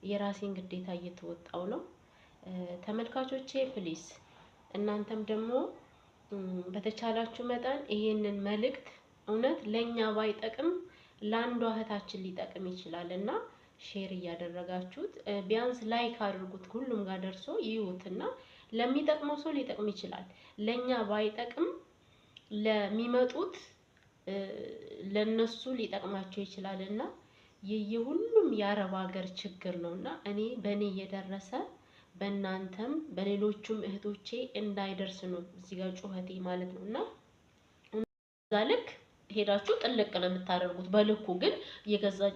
የራሴን ግዴታ እየተወጣው ነው። ተመልካቾቼ ፕሊስ እናንተም ደግሞ በተቻላችሁ መጠን ይሄንን መልእክት እውነት ለኛ ባይጠቅም ለአንዷ እህታችን ሊጠቅም ይችላል እና ሼር እያደረጋችሁት ቢያንስ ላይክ አድርጉት፣ ሁሉም ጋር ደርሶ ይዩትና ለሚጠቅመው ሰው ሊጠቅም ይችላል። ለኛ ባይጠቅም ለሚመጡት ለነሱ ሊጠቅማቸው ይችላልና የሁሉም የአረብ ሀገር ችግር ነውና እኔ በእኔ እየደረሰ በእናንተም በሌሎቹም እህቶቼ እንዳይደርስ ነው እዚህ ጋር ጩኸቴ ማለት ነውና እዛ ልክ ሄዳችሁ ጥልቅ ነው የምታደርጉት። በልኩ ግን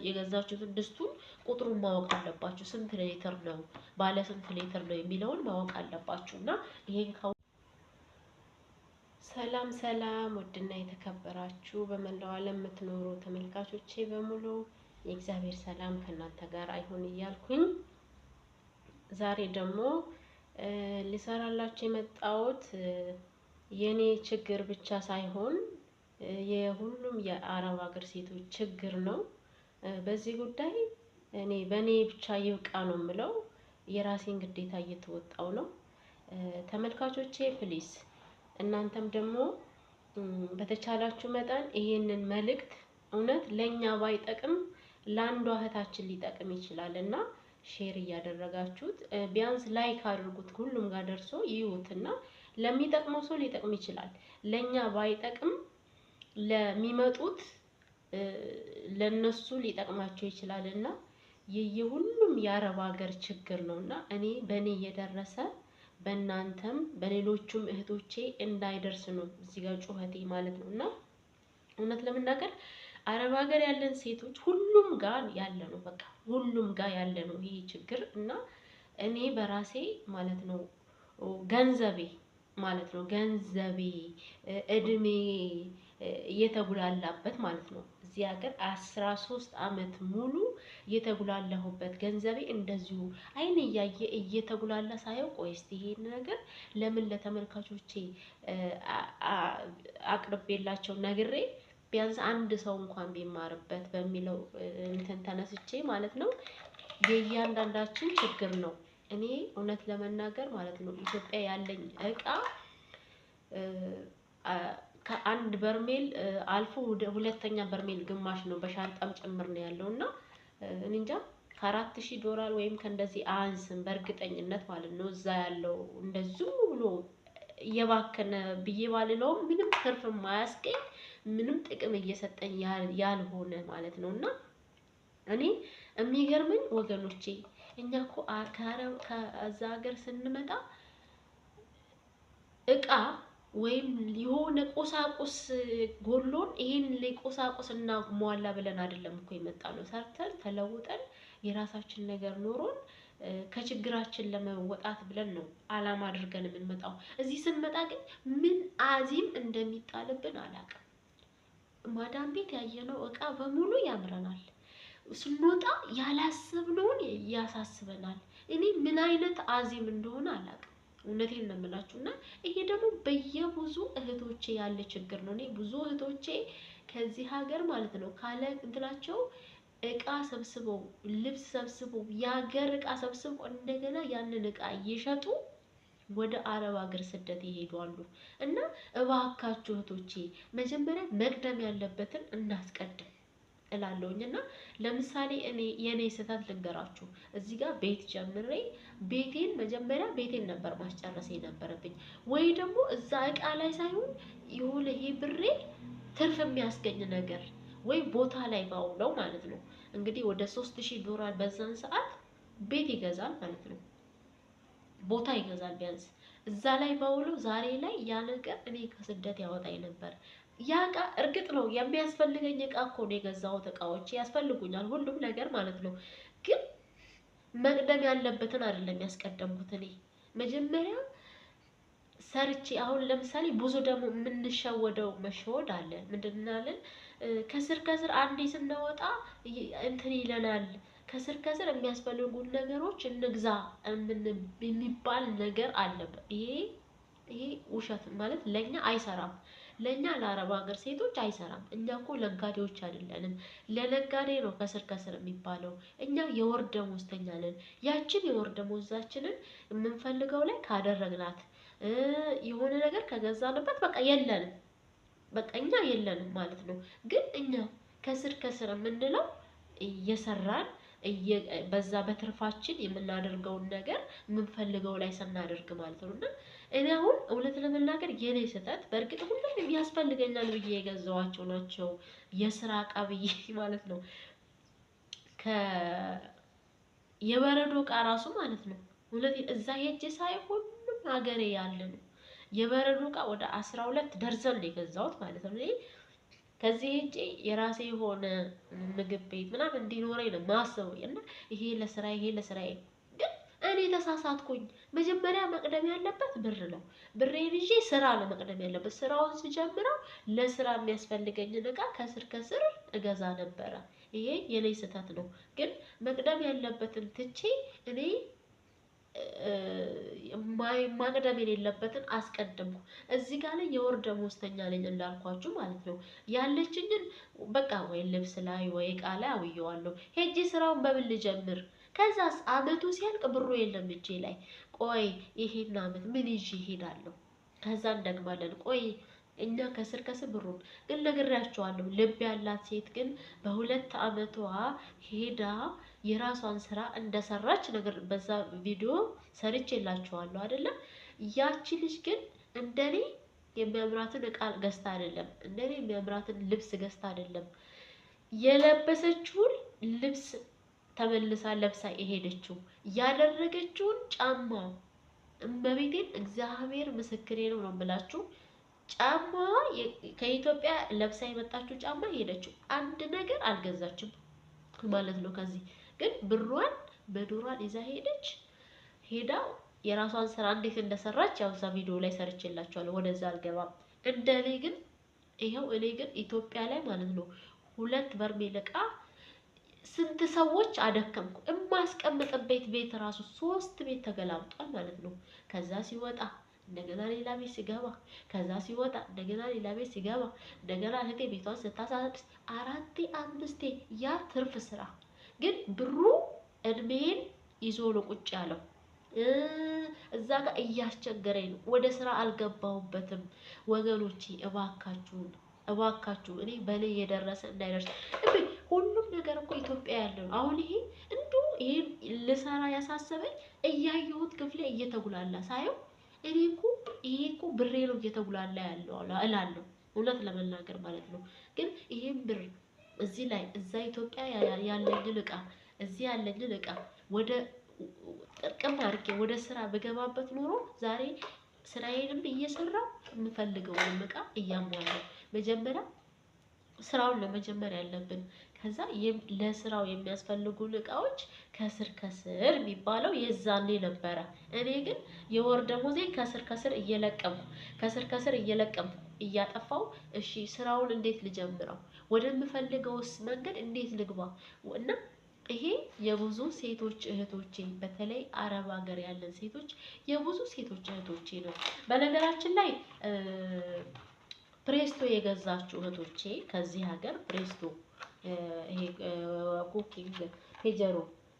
የገዛችሁትን ድስቱን ቁጥሩን ማወቅ አለባችሁ። ስንት ሊትር ነው፣ ባለ ስንት ሊትር ነው የሚለውን ማወቅ አለባችሁና ይሄን ሰላም ሰላም፣ ውድና የተከበራችሁ በመላው ዓለም የምትኖሩ ተመልካቾቼ በሙሉ የእግዚአብሔር ሰላም ከእናንተ ጋር አይሁን እያልኩኝ ዛሬ ደግሞ ሊሰራላችሁ የመጣሁት የኔ ችግር ብቻ ሳይሆን የሁሉም የአረብ ሀገር ሴቶች ችግር ነው። በዚህ ጉዳይ በእኔ ብቻ ይብቃ ነው የምለው። የራሴን ግዴታ እየተወጣው ነው። ተመልካቾቼ ፕሊስ እናንተም ደግሞ በተቻላችሁ መጠን ይሄንን መልእክት እውነት ለኛ ባይጠቅም ለአንዷ እህታችን ሊጠቅም ይችላል እና ሼር እያደረጋችሁት ቢያንስ ላይክ አድርጉት፣ ሁሉም ጋር ደርሶ ይዩትና ለሚጠቅመው ሰው ሊጠቅም ይችላል። ለኛ ባይጠቅም ለሚመጡት ለነሱ ሊጠቅማቸው ይችላልና የሁሉም የአረብ ሀገር ችግር ነውና እኔ በእኔ እየደረሰ በእናንተም በሌሎቹም እህቶቼ እንዳይደርስ ነው እዚህ ጋር ጩኸቴ ማለት ነውና እውነት ለመናገር አረብ ሀገር ያለን ሴቶች ሁሉም ጋር ያለ ነው፣ በቃ ሁሉም ጋር ያለ ነው ይሄ ችግር እና እኔ በራሴ ማለት ነው ገንዘቤ እድሜ እየተጉላላበት ማለት ነው። እዚህ ሀገር 13 አመት ሙሉ እየተጉላላሁበት ገንዘቤ እንደዚሁ አይን እያየ እየተጉላላ ሳየው፣ ቆይ እስቲ ይሄን ነገር ለምን ለተመልካቾቼ አቅርቤላቸው ነግሬ ቢያንስ አንድ ሰው እንኳን ቢማርበት በሚለው እንትን ተነስቼ ማለት ነው። የእያንዳንዳችን ችግር ነው። እኔ እውነት ለመናገር ማለት ነው ኢትዮጵያ ያለኝ እቃ ከአንድ በርሜል አልፎ ወደ ሁለተኛ በርሜል ግማሽ ነው፣ በሻንጣም ጭምር ነው ያለውና እኔ እንጃ $4000 ወይም ከእንደዚህ አንስም በእርግጠኝነት ማለት ነው። እዛ ያለው እንደዚሁ ብሎ እየባከነ ብዬ ባልለውም ምንም ትርፍ የማያስገኝ ምንም ጥቅም እየሰጠኝ ያልሆነ ማለት ነውና እኔ የሚገርመኝ ወገኖቼ እኛ እኮ ከዛ ሀገር ስንመጣ እቃ ወይም የሆነ ቁሳቁስ ጎሎን ይሄን ለቁሳቁስ እናሟላ ብለን አይደለም እኮ የመጣነው። ሰርተን ተለውጠን የራሳችን ነገር ኖሮን ከችግራችን ለመወጣት ብለን ነው አላማ አድርገን የምንመጣው። እዚህ ስንመጣ ግን ምን አዚም እንደሚጣልብን አላውቅም። ማዳም ቤት ያየነው እቃ በሙሉ ያምረናል፣ ስንወጣ ያላሰብነውን ያሳስበናል። እኔ ምን አይነት አዚም እንደሆነ አላውቅም። እውነቴን ነው የምላችሁና ይሄ ደግሞ በየብዙ እህቶቼ ያለ ችግር ነው። እኔ ብዙ እህቶቼ ከዚህ ሀገር ማለት ነው ካለ እንትናቸው እቃ ሰብስበው ልብስ ሰብስበው የሀገር እቃ ሰብስበው እንደገና ያንን እቃ እየሸጡ ወደ አረብ ሀገር ስደት ይሄዳሉ። እና እባካችሁ እህቶቼ መጀመሪያ መቅደም ያለበትን እናስቀድም እላለሁኝና ለምሳሌ የኔ ስህተት ልንገራችሁ። እዚህ ጋር ቤት ጀምሬ መጀመሪያ ቤቴን ነበር ማስጨረስ የነበረብኝ፣ ወይ ደግሞ እዛ እቃ ላይ ሳይሆን የሆነ ይሄ ብሬ ትርፍ የሚያስገኝ ነገር ወይ ቦታ ላይ ባውለው ማለት ነው። እንግዲህ ወደ $3000 በዛን ሰዓት ቤት ይገዛል ማለት ነው፣ ቦታ ይገዛል ቢያንስ እዛ ላይ ባውለው ዛሬ ላይ ያ ነገር እኔ ከስደት ያወጣኝ ነበር። ያ እቃ እርግጥ ነው የሚያስፈልገኝ እቃ እኮ ነው የገዛሁት፣ እቃዎች ያስፈልጉኛል ሁሉም ነገር ማለት ነው። ግን መቅደም ያለበትን አይደለም ያስቀደምኩት። እኔ መጀመሪያ ሰርቼ አሁን ለምሳሌ ብዙ ደግሞ የምንሸወደው መሸወድ አለ። ምንድነው ከስር አንዴ ስናወጣ እንትን ይለናል። ከስር የሚያስፈልጉን ነገሮች እንግዛ የሚባል ነገር አለ። ይሄ ውሸት ማለት ለኛ አይሰራም። ለኛ ለአረብ ሀገር ሴቶች አይሰራም። እኛ እኮ ነጋዴዎች አይደለንም። ለነጋዴ ነው ከስር ከስር የሚባለው። እኛ የወር ደመወዝተኛ ነን። ያችን የወር ደመወዛችንን የምንፈልገው ላይ ካደረግናት የሆነ ነገር ከገዛንበት በቃ የለንም። በቃ እኛ የለንም ማለት ነው። ግን እኛ ከስር ከስር የምንለው እየሰራን በዛ በትርፋችን የምናደርገውን ነገር የምንፈልገው ላይ ስናደርግ ማለት ነው። እና እኔ አሁን እውነት ለመናገር የኔ ስህተት በእርግጥ ሁሉም ያስፈልገኛል ብዬ የገዛዋቸው ናቸው የስራ እቃ ብዬ ማለት ነው። የበረዶ እቃ ራሱ ማለት ነው። እውነት እዛ ሄጄ ሳይ ሁሉም ሀገሬ ያለ ነው። የበረዶ እቃ ወደ 12 ደርዘን ነው የገዛሁት ማለት ነው። ከዚህ ሄጄ የራሴ የሆነ ምግብ ቤት ምናምን እንዲኖረኝ ነው ማሰበው። እና ይሄ ለስራዬ ግን እኔ ተሳሳትኩኝ። መጀመሪያ መቅደም ያለበት ብር ነው። ብሬን ይዤ ስራ ነው መቅደም ያለበት። ስራውን ስጀምረው ለስራ የሚያስፈልገኝን እቃ ከስር ከስር እገዛ ነበረ። ይሄ የኔ ስህተት ነው። ግን መቅደም ያለበትን ትቼ እኔ ማቅደም የሌለበትን አስቀድምኩ። እዚህ ጋር ላይ የወር ደመወዝተኛ ነኝ እንዳልኳችሁ ማለት ነው። ያለችኝን በቃ ወይ ልብስ ላይ ወይ እቃ ላይ አውየዋለሁ። ሄጄ ስራውን በምን ልጀምር? ከዛስ አመቱ ሲያልቅ ብሩ የለም እጄ ላይ። ቆይ ይሄን አመት ምን ይዤ እሄዳለሁ? ከዛ እንደግማለን። ቆይ እኛ ከስር ከስር ብሩን ግን ነግሬያቸዋለሁ። ልብ ያላት ሴት ግን በ2 አመቷ ሄዳ የራሷን ስራ እንደሰራች ነገር በዛ ቪዲዮ ሰርቼላችኋለሁ አይደለም? ያቺ ልጅ ግን እንደኔ የሚያምራትን እቃ ገዝታ አይደለም፣ እንደኔ የሚያምራትን ልብስ ገዝታ አይደለም፣ የለበሰችውን ልብስ ተመልሳ ለብሳ የሄደችው ያደረገችውን ጫማ እመቤቴን እግዚአብሔር ምስክሬ ነው የምላችሁ። ጫማ ከኢትዮጵያ ለብሳ የመጣችው ጫማ ሄደችው አንድ ነገር አልገዛችም ማለት ነው። ከዚህ ግን ብሯን በዶሯን ይዛ ሄደች። ሄዳ የራሷን ስራ እንዴት እንደሰራች ያው እዛ ቪዲዮ ላይ ሰርቼላችኋለሁ። ወደዛ አልገባም። እንደኔ ግን ይሄው እኔ ግን ኢትዮጵያ ላይ ማለት ነው 2 በርሜል እቃ ስንት ሰዎች አደከምኩ። እማስቀምጥበት ቤት ራሱ 3 ቤት ተገላምጧል ማለት ነው። ከዛ ሲወጣ እንደገና ሌላ ቤት ሲገባ፣ ከዛ ሲወጣ እንደገና ሌላ ቤት ሲገባ፣ እንደገና እህቴ ቤቷን ስታሳድስ 4 5 ያ ትርፍ ስራ ግን ብሩ እድሜን ይዞ ነው ቁጭ ያለው። እዛ ጋር እያስቸገረኝ ነው። ወደ ስራ አልገባሁበትም። ወገኖቼ እባካችሁ እኔ በኔ የደረሰ እንዳይደርስ። ሁሉም ነገር እኮ ኢትዮጵያ ያለ ነው። አሁን ይሄ ልሰራ ያሳሰበኝ እያየሁት ክፍሌ እየተጉላላ ሳየው እኔ እኮ ይሄ እኮ ብሬ ነው እየተጉላላ ያለው እላለሁ፣ እውነት ለመናገር ማለት ነው። ግን ይሄን ብር እዚህ ላይ እዛ ኢትዮጵያ ያለኝን እቃ እዚህ ያለኝን እቃ ወደ ጥርቅም አድርጌ ወደ ስራ በገባበት ኖሮ ዛሬ ስራዬንም እየሰራሁ የምፈልገውን እቃ እያሟላሁ። መጀመሪያ ስራውን ለመጀመር ያለብን፣ ከዛ ለስራው የሚያስፈልጉን እቃዎች ከስር ከስር የሚባለው የዛኔ ነበረ። እኔ ግን የወር ደመወዜን ከስር ከስር እየለቀምኩ እያጠፋው። እሺ ስራውን እንዴት ልጀምረው? ወደምፈልገውስ መንገድ እንዴት ልግባ? እና ይሄ የብዙ ሴቶች እህቶቼ በተለይ አረብ ሀገር ያለን ሴቶች የብዙ ሴቶች እህቶቼ ነው። በነገራችን ላይ ፕሬስቶ የገዛችሁ እህቶቼ ከዚህ ሀገር ፕሬስቶ ይሄ ኩኪንግ ፔጀሮ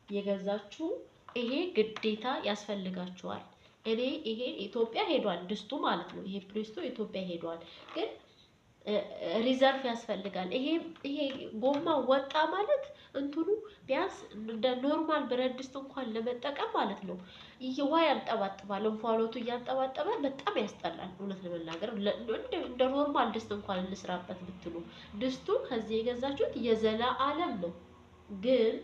የገዛችሁ ይሄ ግዴታ ያስፈልጋችኋል። እኔ ይሄ ኢትዮጵያ ሄዷል ድስቱ ማለት ነው። ይሄ ፕሬስቶ ኢትዮጵያ ሄዷል፣ ግን ሪዘርቭ ያስፈልጋል። ይሄ ጎማ ወጣ ማለት እንትኑ ቢያንስ እንደ ኖርማል ብረት ድስት እንኳን ለመጠቀም ማለት ነው ውሃ ያንጠባጥባል። እንፋሎቱ እያንጠባጠበ በጣም ያስጠላል። እውነት ለመናገር እንደ ኖርማል ድስት እንኳን እንስራበት ብትሉ ድስቱ ከዚህ የገዛችሁት የዘላለም ነው። ግን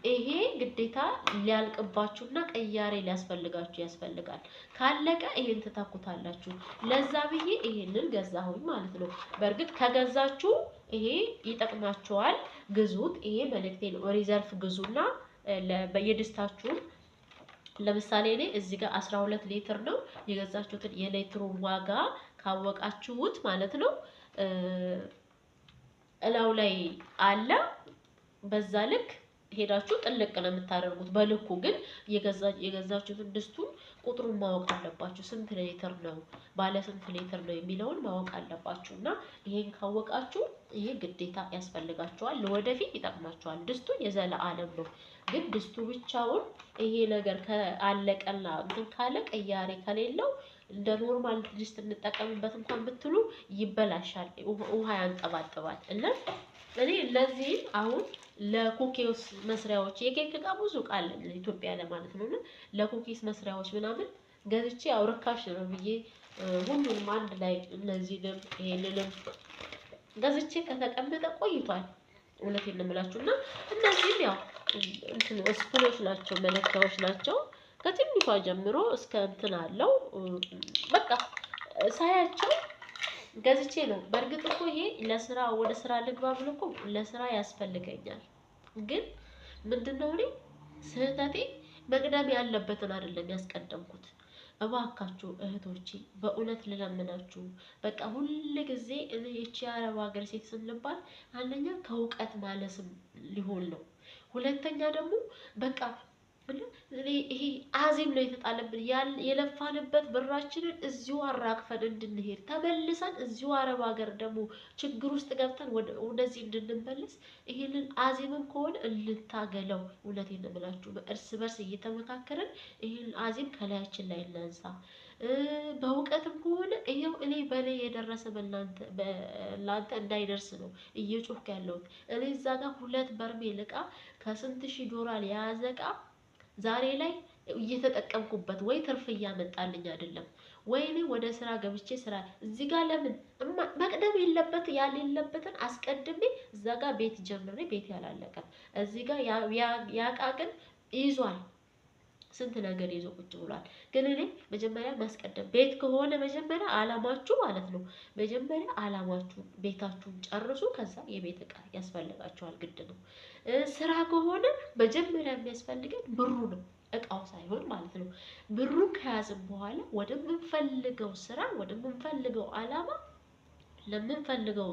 ይሄ ግዴታ ሊያልቅባችሁና ቀያሬ ሊያስፈልጋችሁ ያስፈልጋል። ካለቀ ይሄን ትተኩታላችሁ። ለዛ ብዬ ይሄንን ገዛሁኝ ማለት ነው። በእርግጥ ከገዛችሁ ይሄ ይጠቅማችኋል፣ ግዙት። ይሄ መልእክቴ ነው። ሪዘርቭ ግዙና በየድስታችሁ ለምሳሌ እኔ እዚህ ጋር 12 ሊትር ነው የገዛችሁትን የሊትሩን ዋጋ ካወቃችሁት ማለት ነው እላው ላይ አለ። በዛ ልክ ሄዳችሁ ጥልቅ ነው የምታደርጉት። በልኩ ግን የገዛችሁትን ድስቱን ቁጥሩን ማወቅ አለባችሁ። ስንት ሊትር ነው፣ ባለ ስንት ሊትር ነው የሚለውን ማወቅ አለባችሁ። እና ይሄን ካወቃችሁ ይሄ ግዴታ ያስፈልጋችኋል፣ ለወደፊት ይጠቅማችኋል። ድስቱ የዘለዓለም ነው። ግን ድስቱ ብቻውን ይሄ ነገር ከአለቀና እንትን ካለ ቅያሬ ከሌለው እንደ ኖርማል ድስት እንጠቀምበት እንኳን ብትሉ ይበላሻል፣ ውሃ ያንጠባጥባል። እና እኔ ለዚህ አሁን ለኩኪስ መስሪያዎች የኬክ እቃ ብዙ እቃ አለ ኢትዮጵያ ለማለት ነው። እና ለኩኪስ መስሪያዎች ምናምን ገዝቼ አውርካሽ ነው ብዬ ሁሉንም አንድ ላይ እነዚህንም ይሄንንም ገዝቼ ከተቀመጠ ቆይቷል። እውነቴን ነው የምላችሁ። እና እነዚህም ያው እንትን ስፑኖች ናቸው፣ መለኪያዎች ናቸው። ከትንሿ ጀምሮ እስከ እንትን አለው። በቃ ሳያቸው ገዝቼ ነው። በእርግጥ እኮ ይሄ ለስራ ወደ ስራ ልግባ ብሎ እኮ ለስራ ያስፈልገኛል። ግን ምንድነው እኔ ስህተቴ መቅደም ያለበትን አይደለም ያስቀደምኩት። እባካችሁ እህቶቼ በእውነት ልለምናችሁ፣ በቃ ሁል ጊዜ እኔ እቺ የአረብ ሀገር ሴት ስንባል አንደኛ ከእውቀት ማለስም ሊሆን ነው። ሁለተኛ ደግሞ በቃ ይሄ አዚም ነው የተጣለብን። የለፋንበት ብራችንን እዚሁ አራግፈን እንድንሄድ ተመልሰን እዚሁ አረብ ሀገር ደግሞ ችግር ውስጥ ገብተን ወደዚህ እንድንመለስ ይሄንን አዚምም ከሆነ እንታገለው። እውነቴን ነው የምላችሁ። እርስ በርስ እየተመካከርን ይሄንን አዚም ከላያችን ላይ እናንሳ። በእውቀትም ከሆነ ይሄው እኔ በላይ የደረሰ በእናንተ እንዳይደርስ ነው እየጮህኩ ያለሁት። እኔ እዛ ጋር 2 በርሜል እቃ ከስንት ሺህ ዶላር የያዘ እቃ ዛሬ ላይ እየተጠቀምኩበት ወይ ትርፍ እያመጣልኝ አይደለም። ወይ እኔ ወደ ስራ ገብቼ ስራ እዚህ ጋር ለምን መቅደም ያሌለበትን አስቀድሜ እዛ ጋር ቤት ጀምሬ ቤት ያላለቀ እዚህ ጋር ያቃ ግን ይዟል። ስንት ነገር ይዞ ቁጭ ብሏል። ግን እኔ መጀመሪያ ማስቀደም ቤት ከሆነ መጀመሪያ አላማችሁ ማለት ነው። መጀመሪያ አላማችሁ ቤታችሁን ጨርሱ። ከዛ የቤት እቃ ያስፈልጋችኋል፣ ግድ ነው። ስራ ከሆነ መጀመሪያ የሚያስፈልገን ብሩ ነው፣ እቃው ሳይሆን ማለት ነው። ብሩን ከያዝን በኋላ ወደምንፈልገው ስራ፣ ወደምንፈልገው አላማ፣ ለምንፈልገው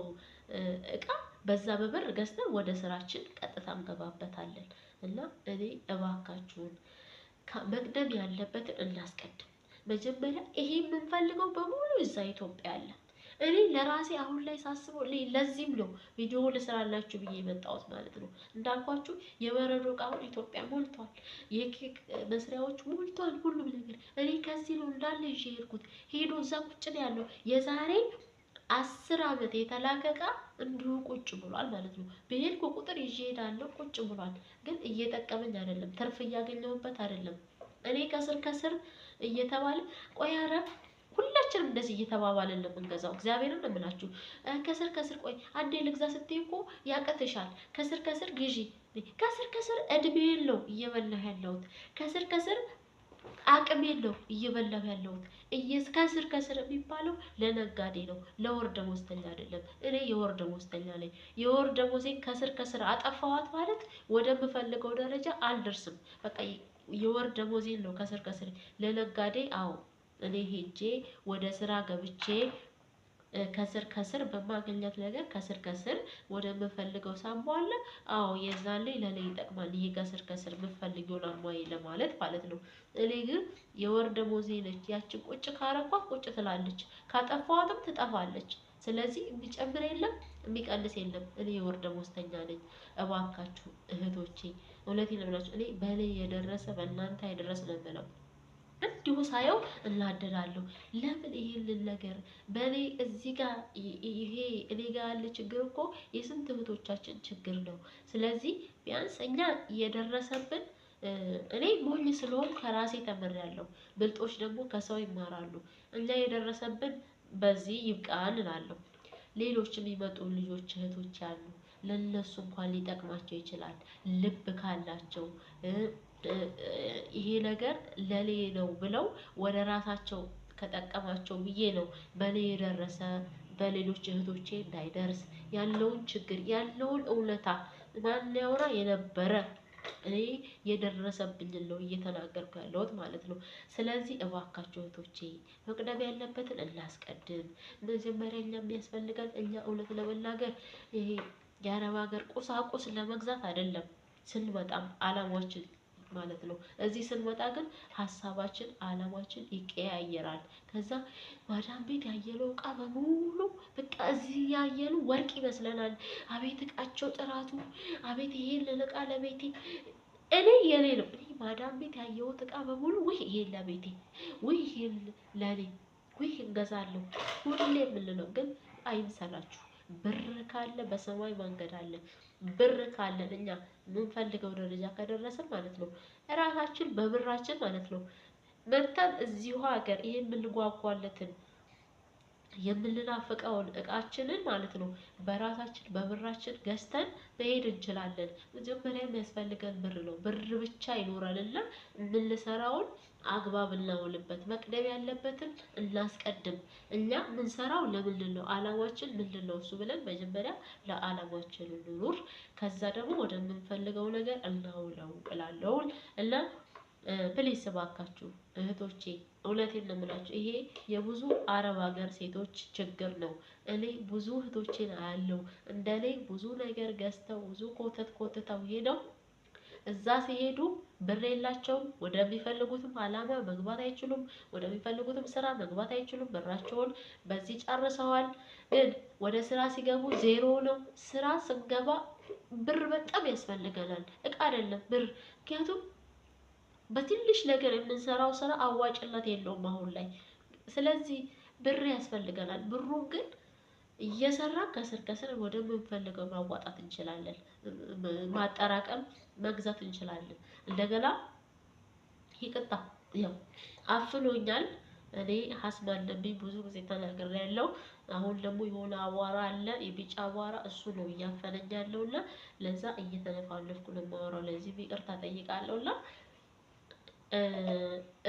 እቃ በዛ በብር ገዝተን ወደ ስራችን ቀጥታ እንገባበታለን። እና እኔ እባካችሁን መቅደም ያለበትን እናስቀድም። መጀመሪያ ይሄ የምንፈልገው በሙሉ እዛ ኢትዮጵያ አለ። እኔ ለራሴ አሁን ላይ ሳስበው ለዚህም ነው ቪዲዮ ልስራላችሁ ብዬ የመጣሁት ማለት ነው። እንዳልኳችሁ የበረዶ እቃውን ኢትዮጵያ ሞልቷል፣ የኬክ መስሪያዎች ሞልቷል፣ ሁሉም ነገር እኔ ከዚህ ነው እንዳለ ይዤ ሄድኩት። ሄዶ እዛ ቁጭ ነው ያለው። የዛሬ 10 ዓመት የተላከ እቃ እንዲሁ ቁጭ ብሏል ማለት ነው። በሄድኩ ቁጥር ይዤ ሄዳለሁ፣ ቁጭ ብሏል። ግን እየጠቀመኝ አይደለም፣ ትርፍ እያገኘሁበት አይደለም። እኔ ከስር እየተባለ ቆይ ኧረ ሁላችንም እንደዚህ እየተባባልን ነው የምንገዛው። እግዚአብሔርን ነው የምላችሁ። ከስር ቆይ አንዴ ልግዛ ስትይ እኮ ያቀትሻል። ከስር ግዢ። ከስር እድሜን ነው እየበላሁ ያለሁት። ከስር አቅሜን ነው እየበላሁ ያለሁት። ከስር የሚባለው ለነጋዴ ነው፣ ለወር ደመወዝተኛ አይደለም። እኔ የወር ደመወዝተኛ ነኝ። የወር ደመወዜን ከስር አጠፋዋት ማለት ወደምፈልገው ደረጃ አልደርስም። በቃ የወር ደመወዜን ነው ከስር ለነጋዴ። አዎ እኔ ሄጄ ወደ ስራ ገብቼ ከስር በማገኛት ነገር ከስር ወደምፈልገው ሳሟላ፣ አዎ የዛኔ ለኔ ይጠቅማል። ይሄ ከስር የምፈልገውን አሟይ ለማለት ማለት ነው። እኔ ግን የወር ደመወዜ ነች። ያችን ቁጭ ካረኳት ቁጭ ትላለች፣ ካጠፋዋትም ትጠፋለች። ስለዚህ የሚጨምር የለም የሚቀንስ የለም። እኔ የወር ደመወዝተኛ ነኝ። እባካችሁ እህቶቼ እውነቴን ነው የምላችሁ። እኔ በእኔ የደረሰ በእናንተ አይደረስ ነው የምለው። እንዲሁ ሳየው እናደዳለሁ። ለምን ይሄንን ነገር በእኔ እዚህ ጋር ይሄ እኔ ጋር ያለ ችግር እኮ የስንት እህቶቻችን ችግር ነው። ስለዚህ ቢያንስ እኛ የደረሰብን እኔ ሞኝ ስለሆን ከራሴ ተምሬያለሁ። ብልጦች ደግሞ ከሰው ይማራሉ። እኛ የደረሰብን በዚህ ይብቃን እላለሁ። ሌሎች የሚመጡ ልጆች እህቶች አሉ። ለነሱ እንኳን ሊጠቅማቸው ይችላል ልብ ካላቸው። ይሄ ነገር ለኔ ነው ብለው ወደ ራሳቸው ከጠቀማቸው ብዬ ነው በኔ የደረሰ በሌሎች እህቶቼ እንዳይደርስ ያለውን ችግር ያለውን እውነታ ማን ያወራ የነበረ እኔ የደረሰብኝ ነው እየተናገርኩ ያለሁት ማለት ነው። ስለዚህ እባካችሁ እህቶቼ መቅደም ያለበትን እናስቀድም። መጀመሪያ እኛ የሚያስፈልገን እኛ እውነት ለመናገር ይሄ የአረብ ሀገር ቁሳቁስ ለመግዛት አይደለም። ስንመጣም አላማችን ማለት ነው። እዚህ ስንመጣ ግን ሀሳባችን አላማችን ይቀያየራል። ከዛ ማዳም ቤት ያየነው እቃ በሙሉ በቃ እዚህ ያየነው ወርቅ ይመስለናል። አቤት እቃቸው ጥራቱ፣ አቤት ይሄን እቃ ለቤቴ እኔ የኔ ነው። እኔ ማዳም ቤት ያየሁት እቃ በሙሉ ውይ ይሄን ለቤቴ፣ ውይ ይሄን ለኔ፣ ውይ እንገዛለሁ ሁሌ የምንለው ግን አይምሰላችሁ። ብር ካለ በሰማይ መንገድ አለ። ብር ካለን እኛ የምንፈልገው ደረጃ ከደረስን ማለት ነው እራሳችን በብራችን ማለት ነው መተን እዚሁ ሀገር ይሄን የምንጓጓለትን የምንናፍቀውን እቃችንን ማለት ነው በራሳችን በብራችን ገዝተን መሄድ እንችላለን። መጀመሪያ የሚያስፈልገን ብር ነው። ብር ብቻ ይኖራልና የምንሰራውን አግባብ እናውልበት። መቅደም ያለበትን እናስቀድም። እኛ የምንሰራው ለምንድን ነው? አላማችን ምንድን ነው? እሱ ብለን መጀመሪያ ለአላማችን እንኑር። ከዛ ደግሞ ወደምንፈልገው ነገር እናውለው እላለሁ እና ፕሊስ እባካችሁ እህቶቼ እውነቴን ነው የምላችሁ፣ ይሄ የብዙ አረብ ሀገር ሴቶች ችግር ነው። እኔ ብዙ እህቶቼን አያለው እንደኔ ብዙ ነገር ገዝተው ብዙ ኮተተው ሄደው እዛ ሲሄዱ ብር የላቸውም። ወደሚፈልጉትም አላማ መግባት አይችሉም። ወደሚፈልጉትም ስራ መግባት አይችሉም። ብራቸውን በዚህ ጨርሰዋል። ግን ወደ ስራ ሲገቡ ዜሮ ነው። ስራ ስንገባ ብር በጣም ያስፈልገናል። እቃ አይደለም ብር። ምክንያቱም በትንሽ ነገር የምንሰራው ስራ አዋጭነት የለውም አሁን ላይ። ስለዚህ ብር ያስፈልገናል። ብሩን ግን እየሰራን ከስር ከስር ወደምንፈልገው ማዋጣት እንችላለን። ማጠራቀም መግዛት እንችላለን። እንደገና ይቅጣ ያው አፍኖኛል። እኔ ሀስም አለብኝ ብዙ ጊዜ ተናግሬያለሁ። አሁን ደግሞ የሆነ አቧራ አለ፣ የቢጫ አቧራ፣ እሱ ነው እያፈነኝ ያለውና ለዛ እየተነፋነፍኩ ነው የማወራው። ለዚህ ይቅርታ ጠይቃለሁና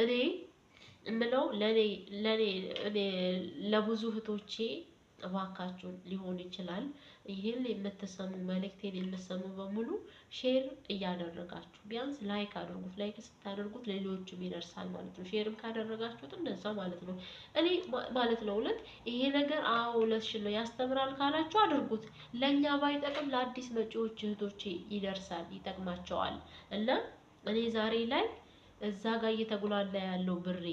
እኔ እምለው እኔ ለብዙ እህቶቼ እባካችሁን ሊሆን ይችላል ይሄን የምትሰሙ መልእክቴን የምትሰሙ በሙሉ ሼር እያደረጋችሁ ቢያንስ ላይክ አድርጉት። ላይክ ስታደርጉት ሌሎችም ይደርሳል ማለት ነው። ሼርም ካደረጋችሁት እንደዛ ማለት ነው። እኔ ማለት ነው እውነት ይሄ ነገር አዎ እውነትሽን ነው ያስተምራል ካላችሁ አድርጉት። ለኛ ባይጠቅም ለአዲስ መጪዎች እህቶቼ ይደርሳል፣ ይጠቅማቸዋል። እና እኔ ዛሬ ላይ እዛ ጋር እየተጉላላ ያለው ብሬ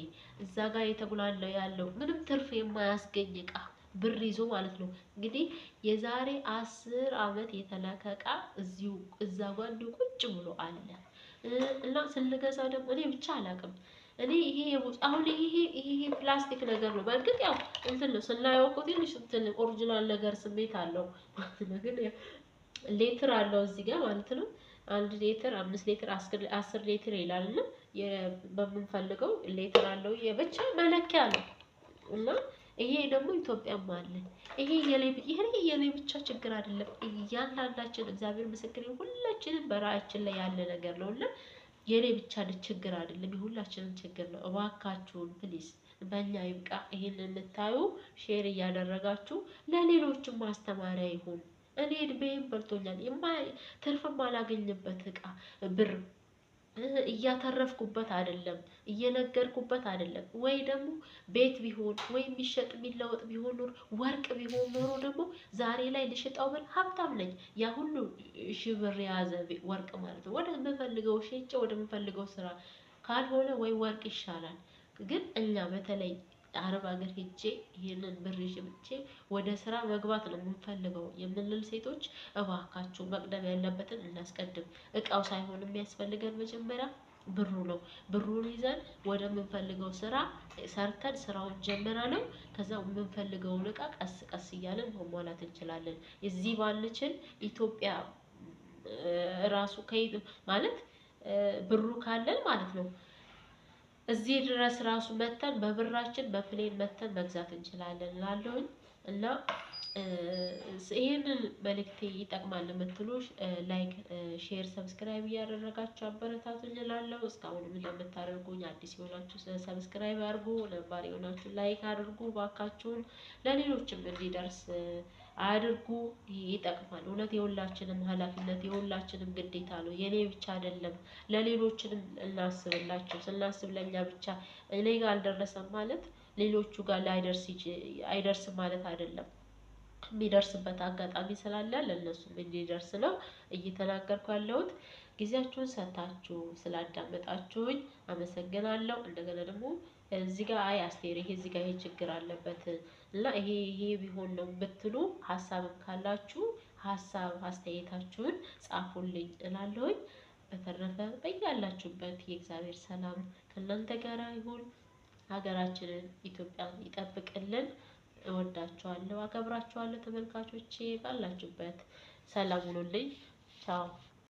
እዛ ጋር እየተጉላላ ያለው ምንም ትርፍ የማያስገኝ እቃ ብር ይዞ ማለት ነው። እንግዲህ የዛሬ 10 አመት የተላከ እቃ እዚሁ እዛ ጋር እንዲሁ ቁጭ ብሎ አለ እና ስንገዛ ደግሞ እኔ ብቻ አላውቅም። እኔ ይሄ አሁን ይሄ ፕላስቲክ ነገር ነው። በእርግጥ ያው እንትን ነው ስናየው እኮ ትንሽ እንትን ኦሪጂናል ነገር ስሜት አለው ግን ሌትር አለው እዚህ ጋር ማለት ነው። 1 ሊትር 5 ሊትር 10 ሊትር ይላል እና በምንፈልገው ሌትር አለው የብቻ መለኪያ ነው። እና ይሄ ደግሞ ኢትዮጵያም አለ። ይሄ የኔ ብቻ ችግር አይደለም። እያንዳንዳችን እግዚአብሔር ምስክሬ ሁላችንም በራያችን ላይ ያለ ነገር ነውና የኔ ብቻ ችግር አይደለም፣ የሁላችንም ችግር ነው። እባካችሁን ፕሊስ በእኛ ይብቃ። ይሄን የምታዩ ሼር እያደረጋችሁ ለሌሎችም ማስተማሪያ ይሁን። እኔ እድሜም በልቶኛል። ትርፍም አላገኝበት እቃ ብር እያተረፍኩበት አይደለም፣ እየነገርኩበት አይደለም። ወይ ደግሞ ቤት ቢሆን ወይ የሚሸጥ የሚለወጥ ቢሆን ኖሮ ወርቅ ቢሆን ኖሮ ደግሞ ዛሬ ላይ ልሽጣው ብል ሀብታም ነኝ። ያ ሁሉ ሺህ ብር የያዘ ወርቅ ማለት ነው። ወደ የምፈልገው ሸጬ ወደ የምፈልገው ስራ ካልሆነ ወይ ወርቅ ይሻላል። ግን እኛ በተለይ አረብ ሀገር ሄጄ ይሄንን ብር ይዤ ወደ ስራ መግባት ነው የምንፈልገው የምንል ሴቶች እባካችሁ መቅደም ያለበትን እናስቀድም። እቃው ሳይሆን የሚያስፈልገን መጀመሪያ ብሩ ነው። ብሩን ይዘን ወደምንፈልገው ስራ ሰርተን ስራውን ጀምረናል። ከዛ የምንፈልገውን እቃ ቀስ ቀስ እያለን ማሟላት እንችላለን። እዚህ ባንችል ኢትዮጵያ ራሱ ማለት ብሩ ካለን ማለት ነው እዚህ ድረስ ራሱ መተን በብራችን በፕሌን መተን መግዛት እንችላለን እላለሁኝ። እና ይሄንን መልእክቴ ይጠቅማል የምትሉ ላይክ፣ ሼር፣ ሰብስክራይብ እያደረጋችሁ አበረታቱኝ እላለሁ። እስካሁንም ለምታደርጉኝ አዲስ የሆናችሁ ሰብስክራይብ አድርጉ፣ ነባር የሆናችሁ ላይክ አድርጉ። ባካችሁን ለሌሎችም እንዲደርስ አድርጉ። ይጠቅማል። እውነት የሁላችንም ኃላፊነት የሁላችንም ግዴታ ነው። የኔ ብቻ አይደለም። ለሌሎችንም እናስብላቸው። ስናስብ ለኛ ብቻ እኔ ጋር አልደረሰም ማለት ሌሎቹ ጋር አይደርስም ማለት አይደለም። የሚደርስበት አጋጣሚ ስላለ ለነሱም እንዲደርስ ነው እየተናገርኩ ያለሁት። ጊዜያችሁን ሰጥታችሁ ስላዳመጣችሁኝ አመሰግናለሁ። እንደገና ደግሞ እዚህ ጋር አይ አስቴር ይሄ እዚህ ጋር ይሄ ችግር አለበት እና ይሄ ቢሆን ነው ብትሉ ሀሳብም ካላችሁ ሀሳብ አስተያየታችሁን ጻፉልኝ እላለሁኝ። በተረፈ በያላችሁበት የእግዚአብሔር ሰላም ከእናንተ ጋር ይሁን። ሀገራችንን ኢትዮጵያን ይጠብቅልን። እወዳችኋለሁ፣ አከብራችኋለሁ ተመልካቾቼ። ባላችሁበት ሰላም ሁኑልኝ። ቻው